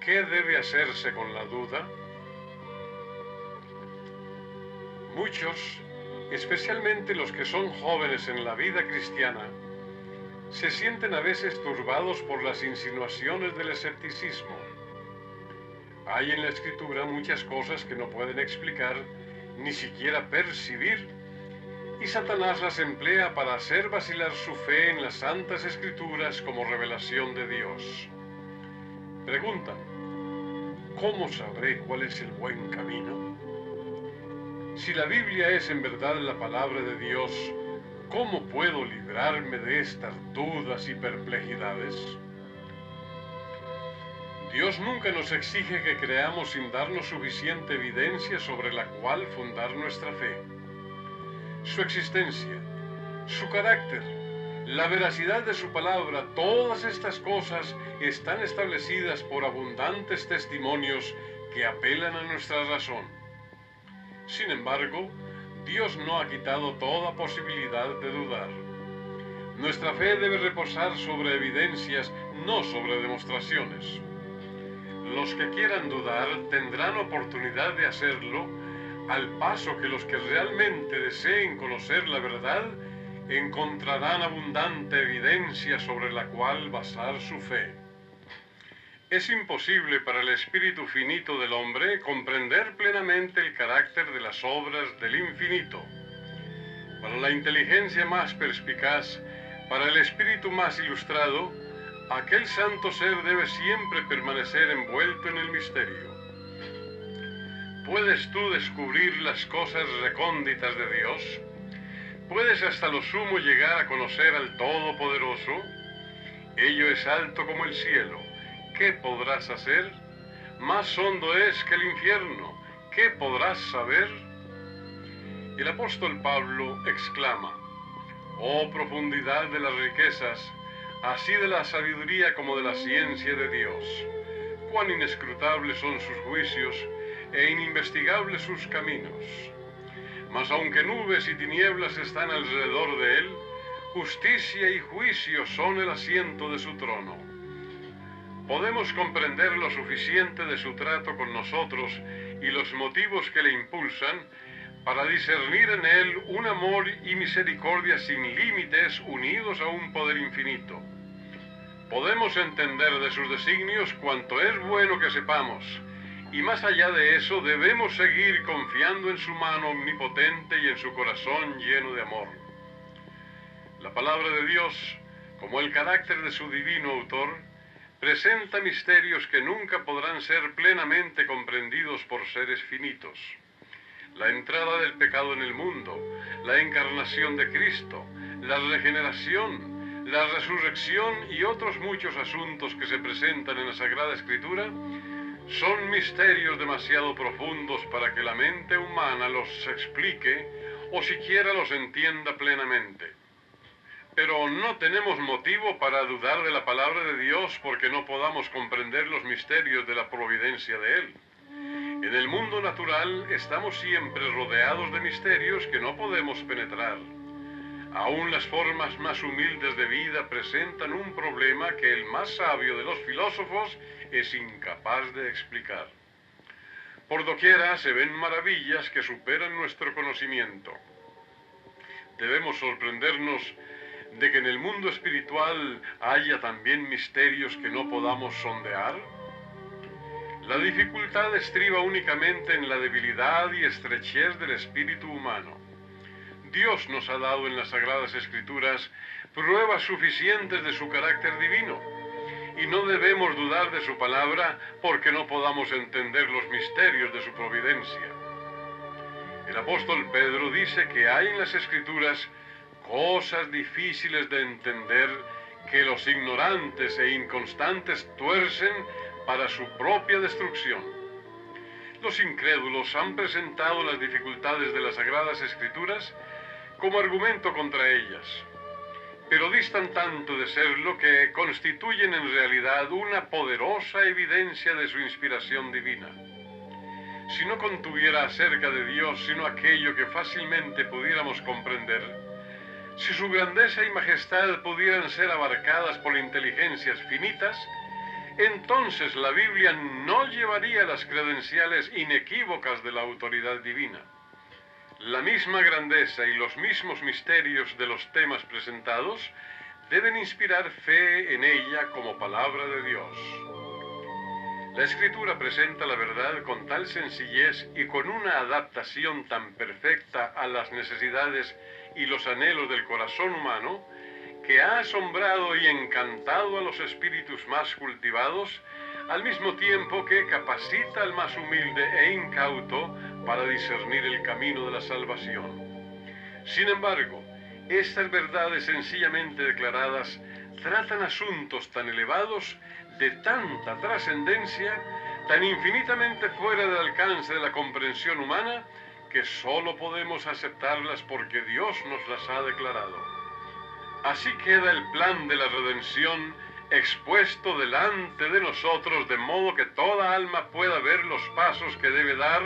¿Qué debe hacerse con la duda? Muchos, especialmente los que son jóvenes en la vida cristiana, se sienten a veces turbados por las insinuaciones del escepticismo. Hay en la Escritura muchas cosas que no pueden explicar, ni siquiera percibir, y Satanás las emplea para hacer vacilar su fe en las Santas Escrituras como revelación de Dios. Preguntan: ¿cómo sabré cuál es el buen camino? Si la Biblia es en verdad la palabra de Dios, ¿cómo puedo librarme de estas dudas y perplejidades? Dios nunca nos exige que creamos sin darnos suficiente evidencia sobre la cual fundar nuestra fe. Su existencia, su carácter, la veracidad de su palabra, todas estas cosas están establecidas por abundantes testimonios que apelan a nuestra razón. Sin embargo, Dios no ha quitado toda posibilidad de dudar. Nuestra fe debe reposar sobre evidencias, no sobre demostraciones. Los que quieran dudar tendrán oportunidad de hacerlo, al paso que los que realmente deseen conocer la verdad encontrarán abundante evidencia sobre la cual basar su fe. Es imposible para el espíritu finito del hombre comprender plenamente el carácter de las obras del infinito. Para la inteligencia más perspicaz, para el espíritu más ilustrado, aquel santo ser debe siempre permanecer envuelto en el misterio. ¿Puedes tú descubrir las cosas recónditas de Dios? ¿Puedes hasta lo sumo llegar a conocer al Todopoderoso? Ello es alto como el cielo. ¿Qué podrás hacer? Más hondo es que el infierno. ¿Qué podrás saber? El apóstol Pablo exclama: «Oh profundidad de las riquezas, así de la sabiduría como de la ciencia de Dios! Cuán inescrutables son sus juicios e investigables sus caminos. Mas aunque nubes y tinieblas están alrededor de él, justicia y juicio son el asiento de su trono». Podemos comprender lo suficiente de su trato con nosotros y los motivos que le impulsan para discernir en él un amor y misericordia sin límites unidos a un poder infinito. Podemos entender de sus designios cuanto es bueno que sepamos, y más allá de eso debemos seguir confiando en su mano omnipotente y en su corazón lleno de amor. La palabra de Dios, como el carácter de su divino autor, presenta misterios que nunca podrán ser plenamente comprendidos por seres finitos. La entrada del pecado en el mundo, la encarnación de Cristo, la regeneración, la resurrección y otros muchos asuntos que se presentan en la Sagrada Escritura son misterios demasiado profundos para que la mente humana los explique o siquiera los entienda plenamente. Pero no tenemos motivo para dudar de la palabra de Dios porque no podamos comprender los misterios de la providencia de Él. En el mundo natural estamos siempre rodeados de misterios que no podemos penetrar. Aún las formas más humildes de vida presentan un problema que el más sabio de los filósofos es incapaz de explicar. Por doquiera se ven maravillas que superan nuestro conocimiento. Debemos sorprendernos de que en el mundo espiritual haya también misterios que no podamos sondear. La dificultad estriba únicamente en la debilidad y estrechez del espíritu humano. Dios nos ha dado en las Sagradas Escrituras pruebas suficientes de su carácter divino, y no debemos dudar de su palabra porque no podamos entender los misterios de su providencia. El apóstol Pedro dice que hay en las Escrituras cosas difíciles de entender que los ignorantes e inconstantes tuercen para su propia destrucción. Los incrédulos han presentado las dificultades de las Sagradas Escrituras como argumento contra ellas, pero distan tanto de serlo que constituyen en realidad una poderosa evidencia de su inspiración divina. Si no contuviera acerca de Dios sino aquello que fácilmente pudiéramos comprender, si su grandeza y majestad pudieran ser abarcadas por inteligencias finitas, entonces la Biblia no llevaría las credenciales inequívocas de la autoridad divina. La misma grandeza y los mismos misterios de los temas presentados deben inspirar fe en ella como palabra de Dios. La Escritura presenta la verdad con tal sencillez y con una adaptación tan perfecta a las necesidades y los anhelos del corazón humano, que ha asombrado y encantado a los espíritus más cultivados, al mismo tiempo que capacita al más humilde e incauto para discernir el camino de la salvación. Sin embargo, estas verdades sencillamente declaradas tratan asuntos tan elevados, de tanta trascendencia, tan infinitamente fuera del alcance de la comprensión humana, que solo podemos aceptarlas porque Dios nos las ha declarado. Así queda el plan de la redención expuesto delante de nosotros, de modo que toda alma pueda ver los pasos que debe dar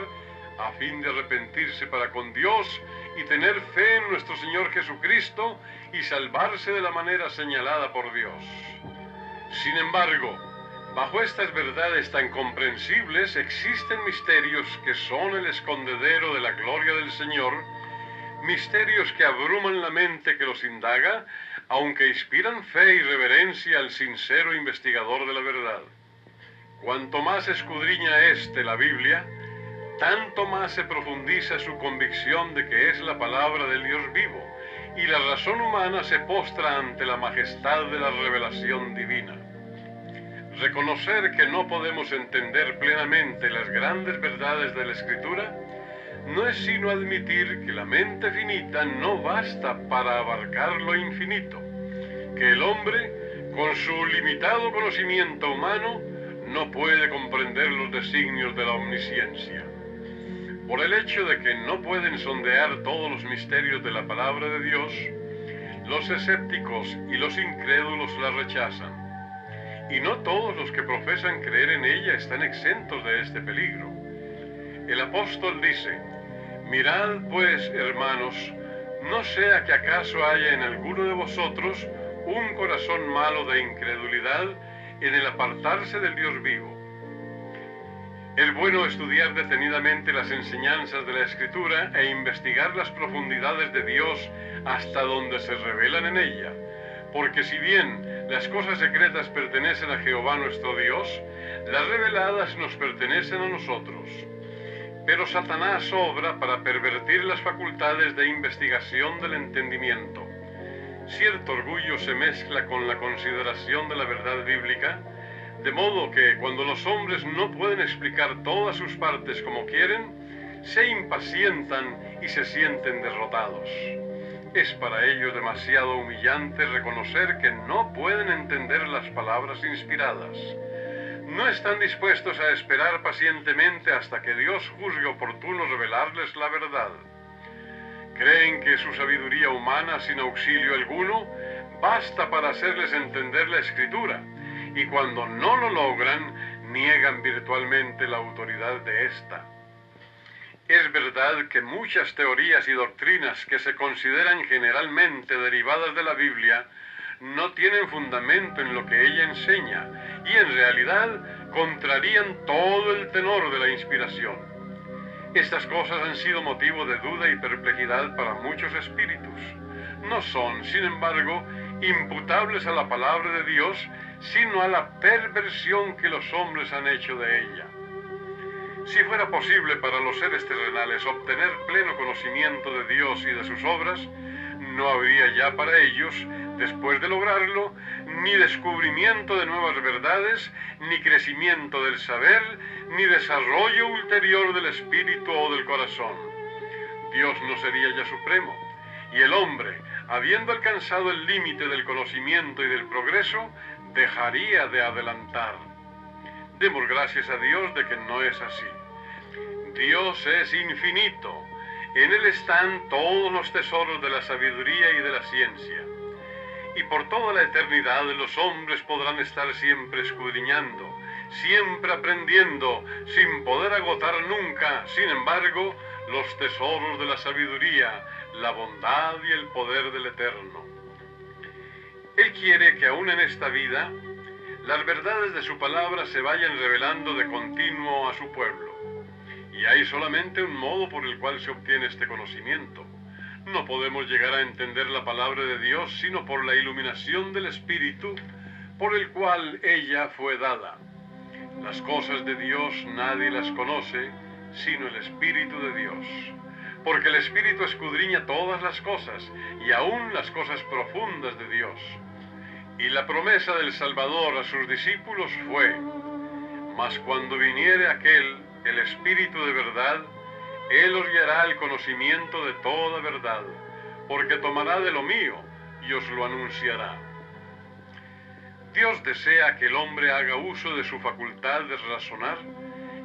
a fin de arrepentirse para con Dios y tener fe en nuestro Señor Jesucristo y salvarse de la manera señalada por Dios. Sin embargo, bajo estas verdades tan comprensibles existen misterios que son el escondedero de la gloria del Señor, misterios que abruman la mente que los indaga, aunque inspiran fe y reverencia al sincero investigador de la verdad. Cuanto más escudriña la Biblia, tanto más se profundiza su convicción de que es la palabra del Dios vivo, y la razón humana se postra ante la majestad de la revelación divina. Reconocer que no podemos entender plenamente las grandes verdades de la Escritura no es sino admitir que la mente finita no basta para abarcar lo infinito, que el hombre, con su limitado conocimiento humano, no puede comprender los designios de la omnisciencia. Por el hecho de que no pueden sondear todos los misterios de la palabra de Dios, los escépticos y los incrédulos la rechazan. Y no todos los que profesan creer en ella están exentos de este peligro. El apóstol dice: mirad pues, hermanos, no sea que acaso haya en alguno de vosotros un corazón malo de incredulidad en el apartarse del Dios vivo. Es bueno estudiar detenidamente las enseñanzas de la Escritura e investigar las profundidades de Dios hasta donde se revelan en ella, porque si bien las cosas secretas pertenecen a Jehová nuestro Dios, las reveladas nos pertenecen a nosotros. Pero Satanás obra para pervertir las facultades de investigación del entendimiento. Cierto orgullo se mezcla con la consideración de la verdad bíblica, de modo que cuando los hombres no pueden explicar todas sus partes como quieren, se impacientan y se sienten derrotados. Es para ellos demasiado humillante reconocer que no pueden entender las palabras inspiradas. No están dispuestos a esperar pacientemente hasta que Dios juzgue oportuno revelarles la verdad. Creen que su sabiduría humana, sin auxilio alguno, basta para hacerles entender la Escritura, y cuando no lo logran, niegan virtualmente la autoridad de ésta. Es verdad que muchas teorías y doctrinas que se consideran generalmente derivadas de la Biblia no tienen fundamento en lo que ella enseña y en realidad contrarían todo el tenor de la inspiración. Estas cosas han sido motivo de duda y perplejidad para muchos espíritus. No son, sin embargo, imputables a la palabra de Dios, sino a la perversión que los hombres han hecho de ella. Si fuera posible para los seres terrenales obtener pleno conocimiento de Dios y de sus obras, no habría ya para ellos, después de lograrlo, ni descubrimiento de nuevas verdades, ni crecimiento del saber, ni desarrollo ulterior del espíritu o del corazón. Dios no sería ya supremo, y el hombre, habiendo alcanzado el límite del conocimiento y del progreso, dejaría de adelantar. Demos gracias a Dios de que no es así. Dios es infinito. En Él están todos los tesoros de la sabiduría y de la ciencia. Y por toda la eternidad los hombres podrán estar siempre escudriñando, siempre aprendiendo, sin poder agotar nunca, sin embargo, los tesoros de la sabiduría, la bondad y el poder del Eterno. Él quiere que aún en esta vida las verdades de su palabra se vayan revelando de continuo a su pueblo. Y hay solamente un modo por el cual se obtiene este conocimiento. No podemos llegar a entender la palabra de Dios sino por la iluminación del Espíritu por el cual ella fue dada. Las cosas de Dios nadie las conoce sino el Espíritu de Dios, porque el Espíritu escudriña todas las cosas y aún las cosas profundas de Dios. Y la promesa del Salvador a sus discípulos fue: mas cuando viniere aquel, el Espíritu de verdad, Él os guiará al conocimiento de toda verdad, porque tomará de lo mío y os lo anunciará. Dios desea que el hombre haga uso de su facultad de razonar,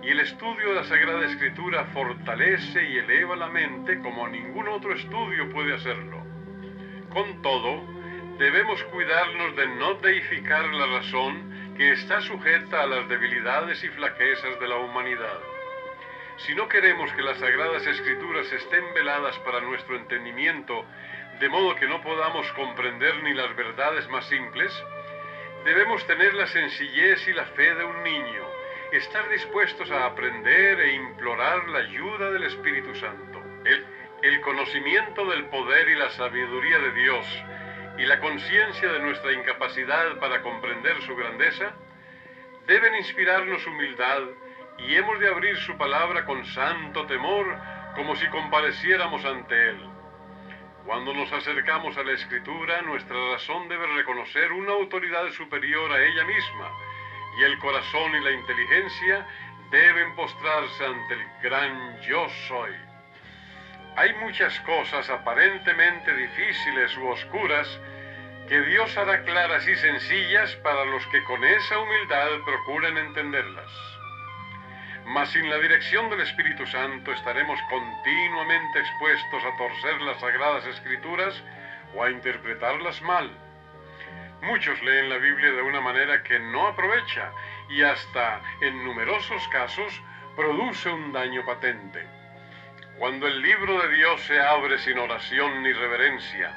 y el estudio de la Sagrada Escritura fortalece y eleva la mente como ningún otro estudio puede hacerlo. Con todo, debemos cuidarnos de no deificar la razón que está sujeta a las debilidades y flaquezas de la humanidad. Si no queremos que las Sagradas Escrituras estén veladas para nuestro entendimiento, de modo que no podamos comprender ni las verdades más simples, debemos tener la sencillez y la fe de un niño, estar dispuestos a aprender e implorar la ayuda del Espíritu Santo. El conocimiento del poder y la sabiduría de Dios y la conciencia de nuestra incapacidad para comprender su grandeza deben inspirarnos humildad, y hemos de abrir su palabra con santo temor, como si compareciéramos ante Él. Cuando nos acercamos a la Escritura, nuestra razón debe reconocer una autoridad superior a ella misma, y el corazón y la inteligencia deben postrarse ante el gran Yo Soy. Hay muchas cosas aparentemente difíciles u oscuras que Dios hará claras y sencillas para los que con esa humildad procuren entenderlas. Mas sin la dirección del Espíritu Santo estaremos continuamente expuestos a torcer las Sagradas Escrituras o a interpretarlas mal. Muchos leen la Biblia de una manera que no aprovecha y hasta, en numerosos casos, produce un daño patente. Cuando el libro de Dios se abre sin oración ni reverencia,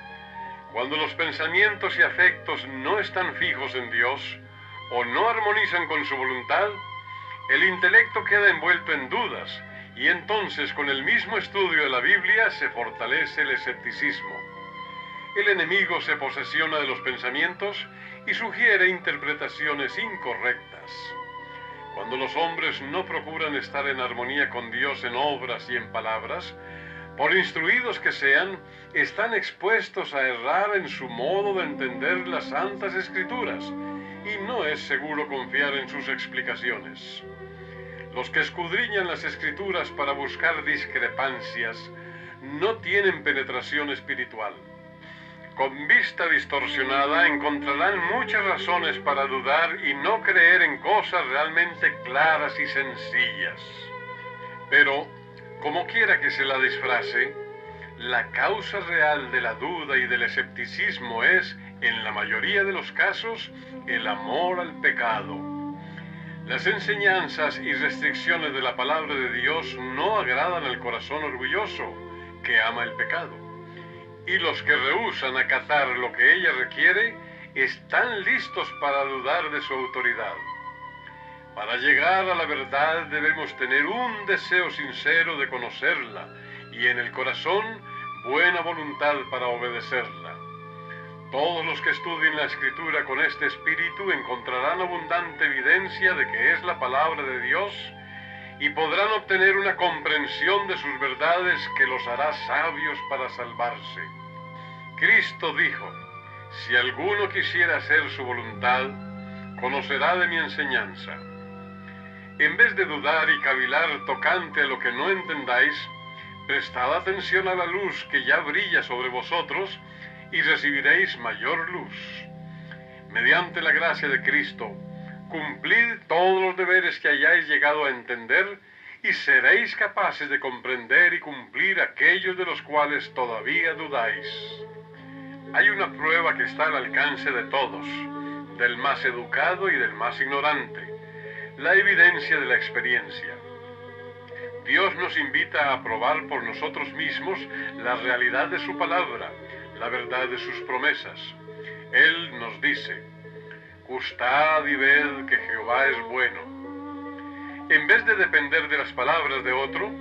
cuando los pensamientos y afectos no están fijos en Dios o no armonizan con su voluntad, el intelecto queda envuelto en dudas, y entonces con el mismo estudio de la Biblia se fortalece el escepticismo. El enemigo se posesiona de los pensamientos y sugiere interpretaciones incorrectas. Cuando los hombres no procuran estar en armonía con Dios en obras y en palabras, por instruidos que sean, están expuestos a errar en su modo de entender las Santas Escrituras, y no es seguro confiar en sus explicaciones. Los que escudriñan las Escrituras para buscar discrepancias no tienen penetración espiritual. Con vista distorsionada encontrarán muchas razones para dudar y no creer en cosas realmente claras y sencillas. Pero, como quiera que se la disfrace, la causa real de la duda y del escepticismo es, en la mayoría de los casos, el amor al pecado. Las enseñanzas y restricciones de la palabra de Dios no agradan al corazón orgulloso, que ama el pecado. Y los que rehúsan acatar lo que ella requiere, están listos para dudar de su autoridad. Para llegar a la verdad debemos tener un deseo sincero de conocerla, y en el corazón buena voluntad para obedecerla. Todos los que estudien la Escritura con este espíritu encontrarán abundante evidencia de que es la palabra de Dios y podrán obtener una comprensión de sus verdades que los hará sabios para salvarse. Cristo dijo: si alguno quisiera hacer su voluntad, conocerá de mi enseñanza. En vez de dudar y cavilar tocante a lo que no entendáis, prestad atención a la luz que ya brilla sobre vosotros y recibiréis mayor luz. Mediante la gracia de Cristo, cumplid todos los deberes que hayáis llegado a entender y seréis capaces de comprender y cumplir aquellos de los cuales todavía dudáis. Hay una prueba que está al alcance de todos, del más educado y del más ignorante: la evidencia de la experiencia. Dios nos invita a probar por nosotros mismos la realidad de su palabra, la verdad de sus promesas. Él nos dice: Gustad y ved que Jehová es bueno. En vez de depender de las palabras de otro,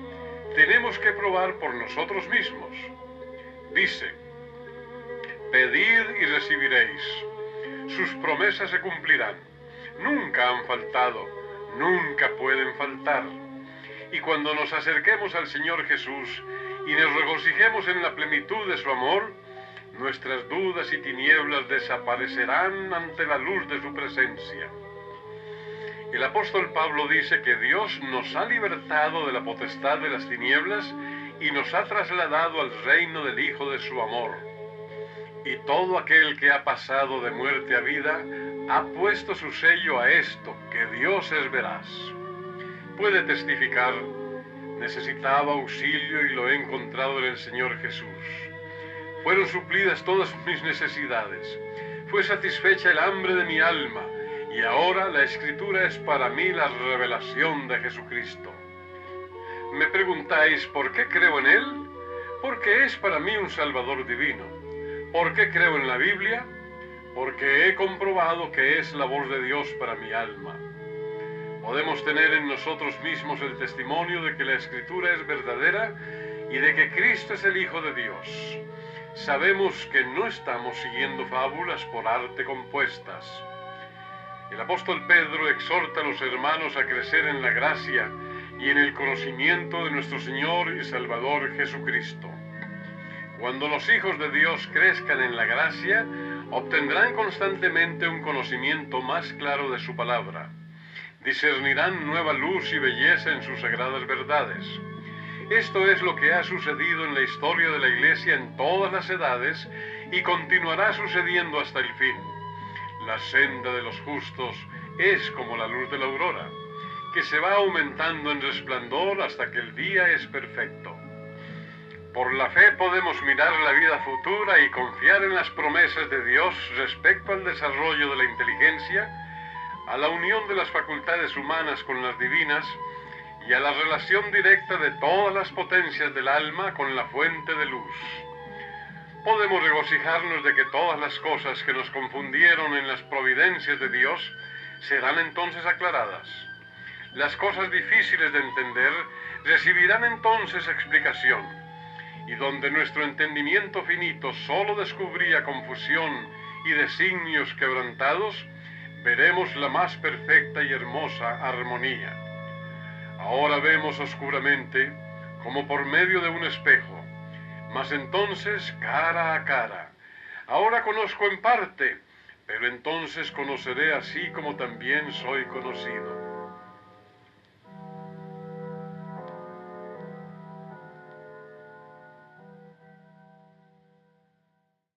tenemos que probar por nosotros mismos. Dice: pedid y recibiréis. Sus promesas se cumplirán. Nunca han faltado, nunca pueden faltar. Y cuando nos acerquemos al Señor Jesús y nos regocijemos en la plenitud de su amor, nuestras dudas y tinieblas desaparecerán ante la luz de su presencia. El apóstol Pablo dice que Dios nos ha libertado de la potestad de las tinieblas y nos ha trasladado al reino del Hijo de su amor. Y todo aquel que ha pasado de muerte a vida ha puesto su sello a esto, que Dios es veraz. Puede testificar: necesitaba auxilio y lo he encontrado en el Señor Jesús. Fueron suplidas todas mis necesidades. Fue satisfecha el hambre de mi alma. Y ahora la Escritura es para mí la revelación de Jesucristo. Me preguntáis, ¿por qué creo en Él? Porque es para mí un Salvador divino. ¿Por qué creo en la Biblia? Porque he comprobado que es la voz de Dios para mi alma. Podemos tener en nosotros mismos el testimonio de que la Escritura es verdadera y de que Cristo es el Hijo de Dios. Sabemos que no estamos siguiendo fábulas por arte compuestas. El apóstol Pedro exhorta a los hermanos a crecer en la gracia y en el conocimiento de nuestro Señor y Salvador Jesucristo. Cuando los hijos de Dios crezcan en la gracia, obtendrán constantemente un conocimiento más claro de su palabra. Discernirán nueva luz y belleza en sus sagradas verdades. Esto es lo que ha sucedido en la historia de la Iglesia en todas las edades y continuará sucediendo hasta el fin. La senda de los justos es como la luz de la aurora, que se va aumentando en resplandor hasta que el día es perfecto. Por la fe podemos mirar la vida futura y confiar en las promesas de Dios respecto al desarrollo de la inteligencia, a la unión de las facultades humanas con las divinas y a la relación directa de todas las potencias del alma con la fuente de luz. Podemos regocijarnos de que todas las cosas que nos confundieron en las providencias de Dios serán entonces aclaradas. Las cosas difíciles de entender recibirán entonces explicación, y donde nuestro entendimiento finito solo descubría confusión y designios quebrantados, veremos la más perfecta y hermosa armonía. Ahora vemos oscuramente, como por medio de un espejo, mas entonces cara a cara. Ahora conozco en parte, pero entonces conoceré así como también soy conocido.